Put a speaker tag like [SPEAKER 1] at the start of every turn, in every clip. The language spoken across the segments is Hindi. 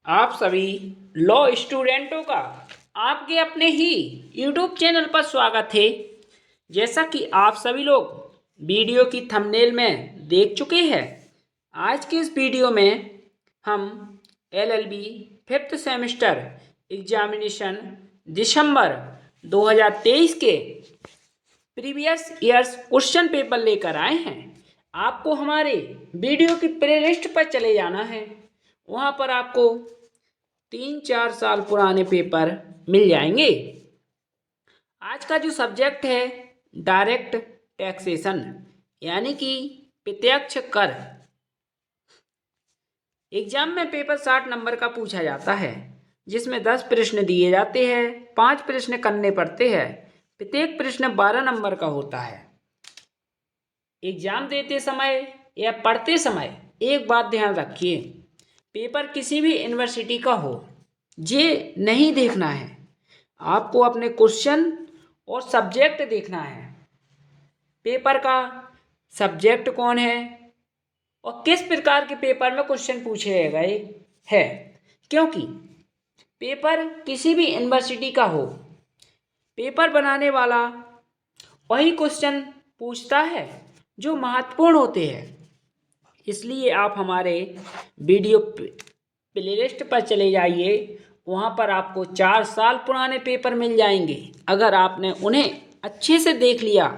[SPEAKER 1] आप सभी लॉ स्टूडेंटों का आपके अपने ही यूट्यूब चैनल पर स्वागत है। जैसा कि आप सभी लोग वीडियो की थंबनेल में देख चुके हैं, आज के इस वीडियो में हम एलएलबी फिफ्थ सेमेस्टर एग्जामिनेशन दिसंबर 2023 के प्रीवियस ईयर्स क्वेश्चन पेपर लेकर आए हैं। आपको हमारे वीडियो की प्लेलिस्ट पर चले जाना है। वहाँ पर आपको 3-4 साल पुराने पेपर मिल जाएंगे। आज का जो सब्जेक्ट है डायरेक्ट टैक्सेशन यानी कि प्रत्यक्ष कर। एग्जाम में पेपर 60 नंबर का पूछा जाता है, जिसमें 10 प्रश्न दिए जाते हैं, 5 प्रश्न करने पड़ते हैं। प्रत्येक प्रश्न 12 नंबर का होता है। एग्जाम देते समय या पढ़ते समय एक बात ध्यान रखिए, पेपर किसी भी यूनिवर्सिटी का हो, ये नहीं देखना है। आपको अपने क्वेश्चन और सब्जेक्ट देखना है। पेपर का सब्जेक्ट कौन है और किस प्रकार के पेपर में क्वेश्चन पूछे गए हैं, क्योंकि पेपर किसी भी यूनिवर्सिटी का हो, पेपर बनाने वाला वही क्वेश्चन पूछता है जो महत्वपूर्ण होते हैं। इसलिए आप हमारे वीडियो प्लेलिस्ट पर चले जाइए, वहाँ पर आपको 4 साल पुराने पेपर मिल जाएंगे। अगर आपने उन्हें अच्छे से देख लिया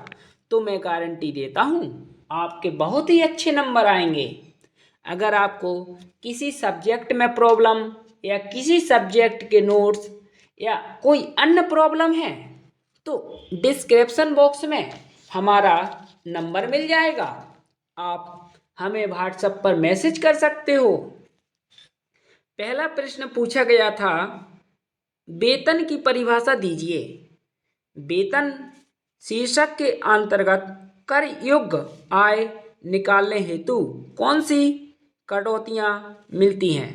[SPEAKER 1] तो मैं गारंटी देता हूँ आपके बहुत ही अच्छे नंबर आएंगे। अगर आपको किसी सब्जेक्ट में प्रॉब्लम या किसी सब्जेक्ट के नोट्स या कोई अन्य प्रॉब्लम है तो डिस्क्रिप्शन बॉक्स में हमारा नंबर मिल जाएगा। आप हमें व्हाट्सएप पर मैसेज कर सकते हो। पहला प्रश्न पूछा गया था, वेतन की परिभाषा दीजिए। वेतन शीर्षक के अंतर्गत कर योग्य आय निकालने हेतु कौन सी कटौतियां मिलती हैं।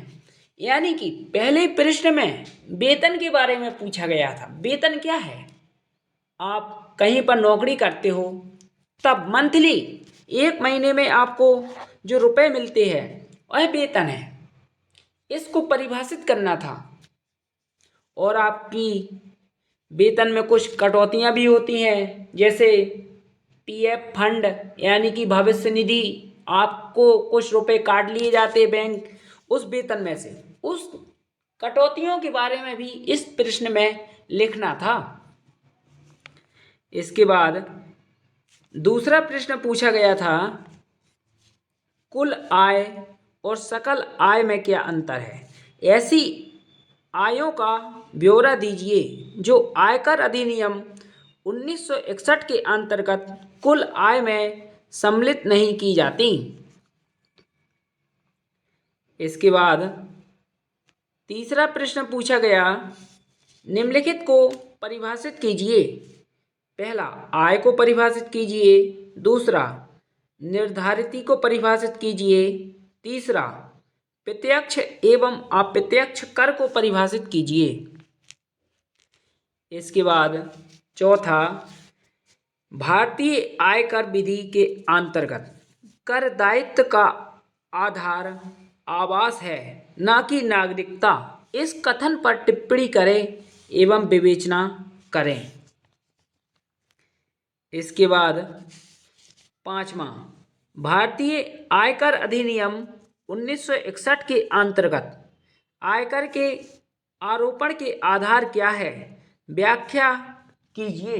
[SPEAKER 1] यानी कि पहले प्रश्न में वेतन के बारे में पूछा गया था। वेतन क्या है? आप कहीं पर नौकरी करते हो तब मंथली एक महीने में आपको जो रुपए मिलते हैं वह वेतन है। इसको परिभाषित करना था। और आपकी वेतन में कुछ कटौतियां भी होती हैं, जैसे पीएफ फंड यानी कि भविष्य निधि, आपको कुछ रुपए काट लिए जाते बैंक उस वेतन में से। उस कटौतियों के बारे में भी इस प्रश्न में लिखना था। इसके बाद दूसरा प्रश्न पूछा गया था, कुल आय और सकल आय में क्या अंतर है। ऐसी आयों का ब्यौरा दीजिए जो आयकर अधिनियम 1961 के अंतर्गत कुल आय में सम्मिलित नहीं की जाती। इसके बाद तीसरा प्रश्न पूछा गया, निम्नलिखित को परिभाषित कीजिए। पहला, आय को परिभाषित कीजिए। दूसरा, निर्धारिती को परिभाषित कीजिए। तीसरा, प्रत्यक्ष एवं अप्रत्यक्ष कर को परिभाषित कीजिए। इसके बाद चौथा, भारतीय आयकर विधि के अंतर्गत कर दायित्व का आधार आवास है न कि नागरिकता। इस कथन पर टिप्पणी करें एवं विवेचना करें। इसके बाद पांचवा, भारतीय आयकर अधिनियम 1961 के अंतर्गत आयकर के आरोपण के आधार क्या है, व्याख्या कीजिए।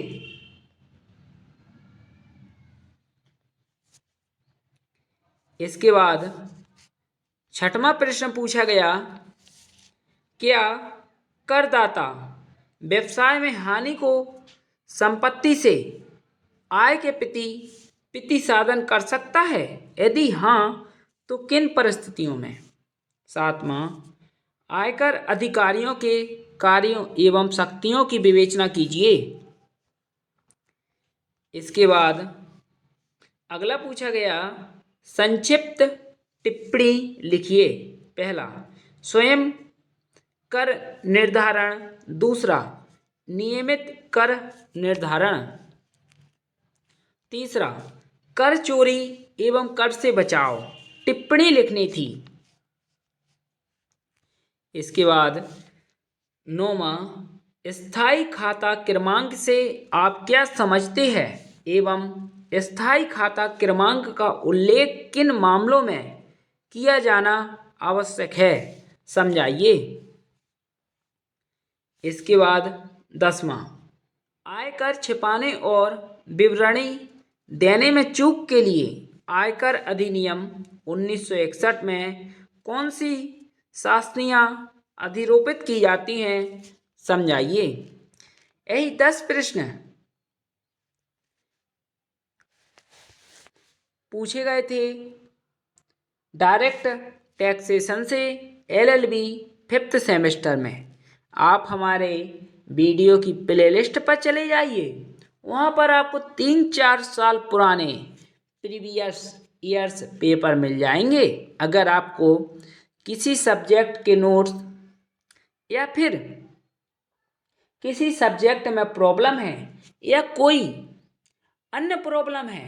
[SPEAKER 1] इसके बाद छठवां प्रश्न पूछा गया, क्या करदाता व्यवसाय में हानि को संपत्ति से आय के प्रति साधन कर सकता है? यदि हाँ तो किन परिस्थितियों में? सातवां, आयकर अधिकारियों के कार्यों एवं शक्तियों की विवेचना कीजिए। इसके बाद अगला पूछा गया, संक्षिप्त टिप्पणी लिखिए। पहला, स्वयं कर निर्धारण। दूसरा, नियमित कर निर्धारण। तीसरा, कर चोरी एवं कर से बचाव। टिप्पणी लिखनी थी। इसके बाद 9वां, स्थायी खाता क्रमांक से आप क्या समझते हैं एवं स्थायी खाता क्रमांक का उल्लेख किन मामलों में किया जाना आवश्यक है, समझाइए। इसके बाद 10वां, आयकर छिपाने और विवरणी देने में चूक के लिए आयकर अधिनियम 1961 में कौन सी शास्तियाँ अधिरोपित की जाती हैं, समझाइए। यही 10 प्रश्न पूछे गए थे डायरेक्ट टैक्सेशन से LLB 5th सेमेस्टर में। आप हमारे वीडियो की प्लेलिस्ट पर चले जाइए, वहाँ पर आपको 3-4 साल पुराने प्रीवियस ईयर्स पेपर मिल जाएंगे। अगर आपको किसी सब्जेक्ट के नोट्स या फिर किसी सब्जेक्ट में प्रॉब्लम है या कोई अन्य प्रॉब्लम है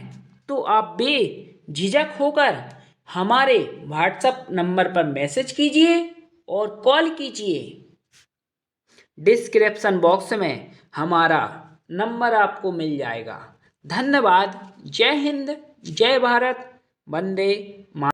[SPEAKER 1] तो आप बेझिझक होकर हमारे व्हाट्सएप नंबर पर मैसेज कीजिए और कॉल कीजिए। डिस्क्रिप्शन बॉक्स में हमारा नंबर आपको मिल जाएगा। धन्यवाद। जय हिंद, जय भारत, वंदे मातरम।